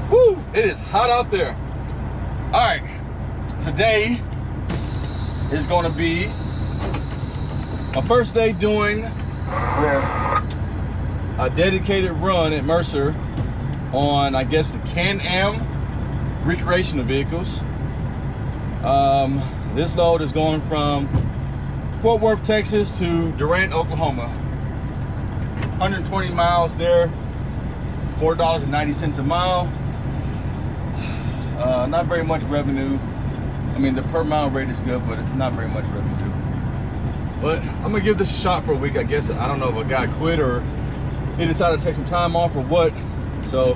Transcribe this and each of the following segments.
Woo! It is hot out there. All right, today is going to be my first day doing a dedicated run at Mercer on, I guess, the Can-Am recreational vehicles. This load is going from Fort Worth, Texas to Durant, Oklahoma. 120 miles there, $4.90 a mile. Not very much revenue. I mean, the per mile rate is good, but it's not very much revenue. But I'm gonna give this a shot for a week, I guess. I don't know if a guy quit or he decided to take some time off or what. So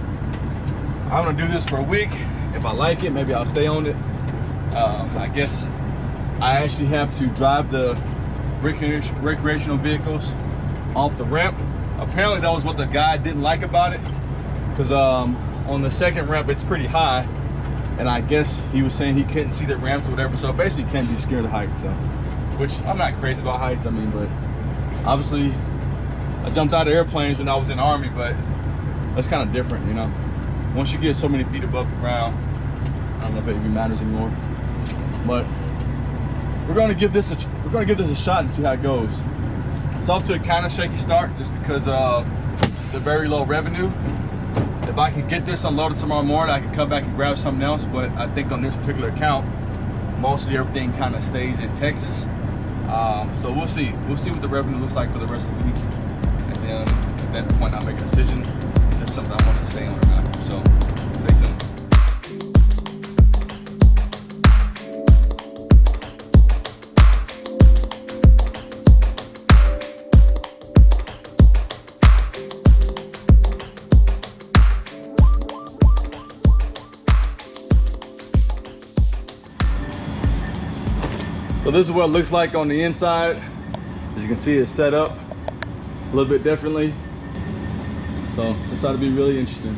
I'm gonna do this for a week. If I like it, maybe I'll stay on it. I guess I actually have to drive the recreational vehicles off the ramp. Apparently that was what the guy didn't like about it, because on the second ramp it's pretty high, and I guess he was saying he couldn't see the ramps or whatever. So basically, can't be scared of heights. So, which I'm not crazy about heights. I mean, but obviously I jumped out of airplanes when I was in the Army, but that's kind of different, you know. Once you get so many feet above the ground, I don't know if it even matters anymore. But we're gonna give this a shot and see how it goes. It's off to a kind of shaky start just because of the very low revenue. If I could get this unloaded tomorrow morning, I could come back and grab something else. But I think on this particular account, mostly everything kind of stays in Texas. So we'll see. We'll see what the revenue looks like for the rest of the week, and then at that point I'll make a decision if this is something I want to stay on or not. So stay tuned. So this is what it looks like on the inside. As you can see, it's set up a little bit differently. So this ought to be really interesting.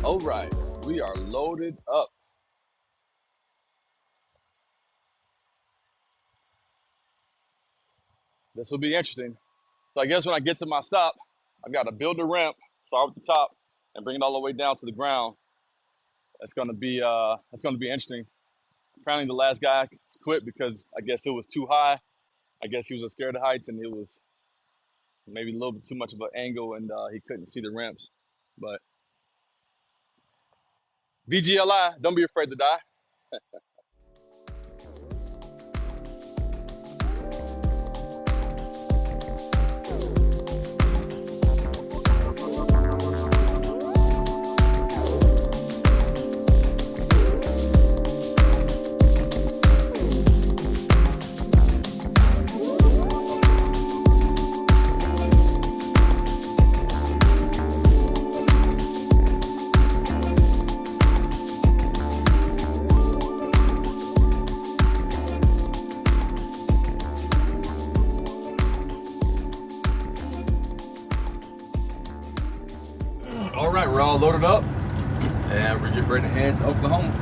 All right, we are loaded up. This will be interesting. So I guess when I get to my stop, I've got to build a ramp, start with the top, and bring it all the way down to the ground. That's gonna be interesting. Apparently the last guy quit because I guess it was too high. I guess he was scared of heights, and it was maybe a little bit too much of an angle, and he couldn't see the ramps. But VGLI, don't be afraid to die. All right, we're all loaded up, and we're getting ready to head to Oklahoma.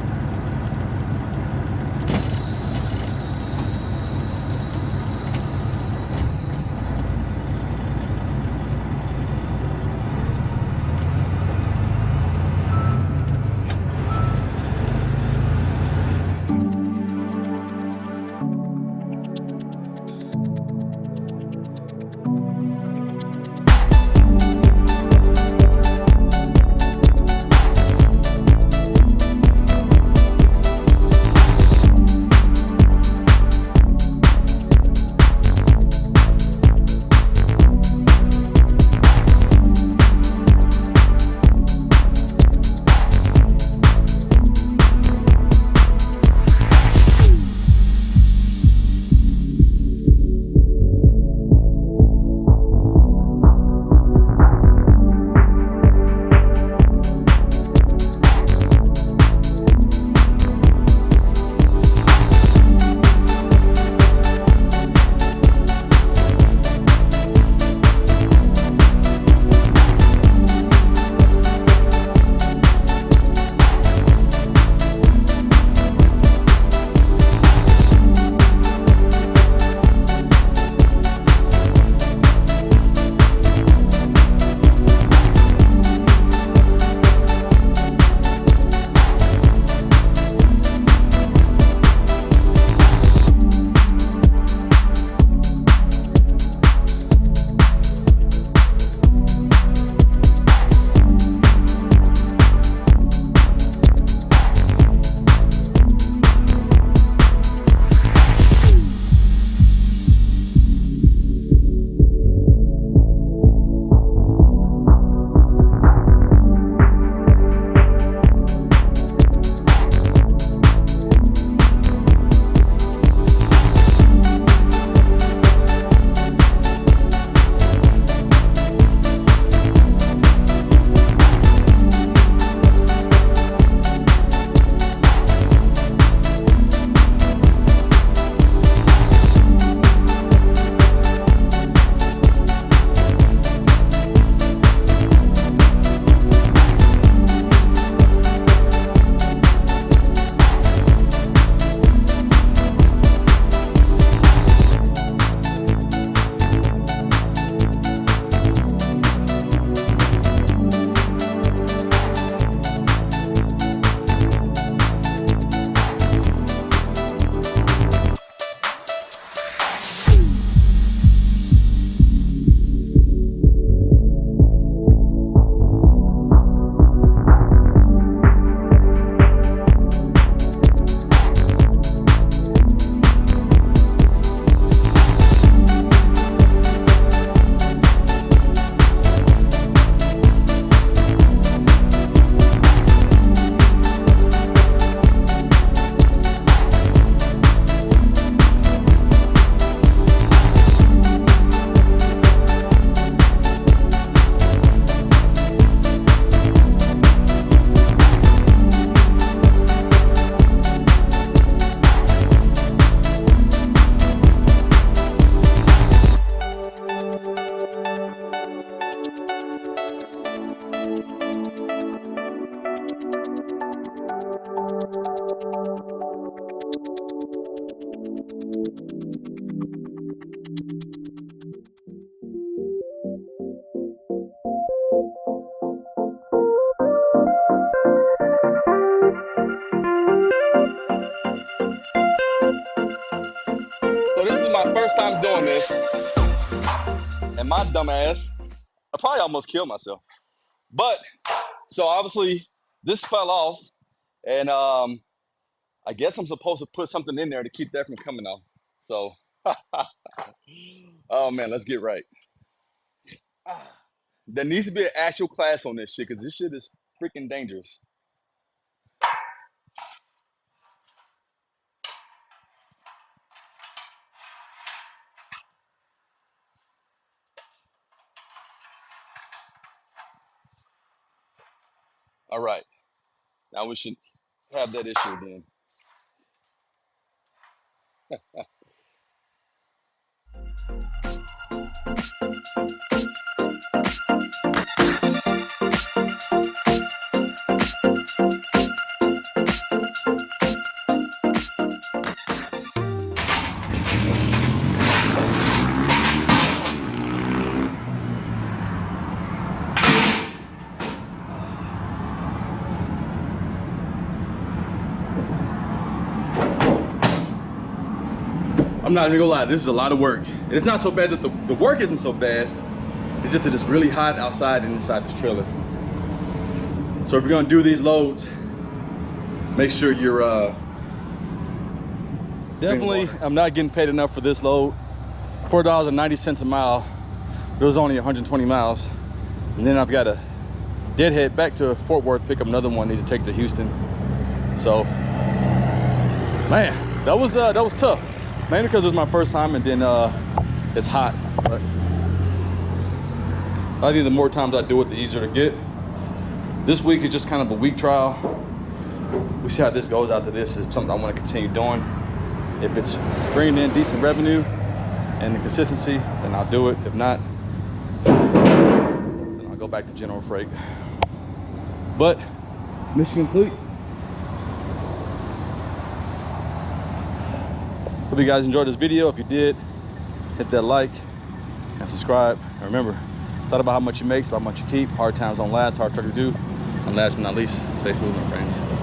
my dumb ass, I probably almost killed myself. But so obviously this fell off, and I guess I'm supposed to put something in there to keep that from coming off. So, oh man, let's get right. There needs to be an actual class on this shit, because this shit is freaking dangerous. All right, now we should have that issue again. I'm not even gonna lie, this is a lot of work. And it's not so bad that the work isn't so bad. It's just that it's really hot outside and inside this trailer. So if you're gonna do these loads, make sure you're definitely, I'm not getting paid enough for this load. $4.90 a mile. It was only 120 miles. And then I've got a deadhead back to Fort Worth, pick up another one, need to take to Houston. So, man, that was tough. Mainly because it was my first time, and then it's hot. But I think the more times I do it, the easier to get. This week is just kind of a week trial. We see how this goes after this. It's something I want to continue doing. If it's bringing in decent revenue and the consistency, then I'll do it. If not, then I'll go back to general freight. But mission complete. Hope you guys enjoyed this video. If you did, hit that like and subscribe. And remember, thought about how much you make, it's about how much you keep. Hard times don't last, hard truckers do. And last but not least, stay smooth, my friends.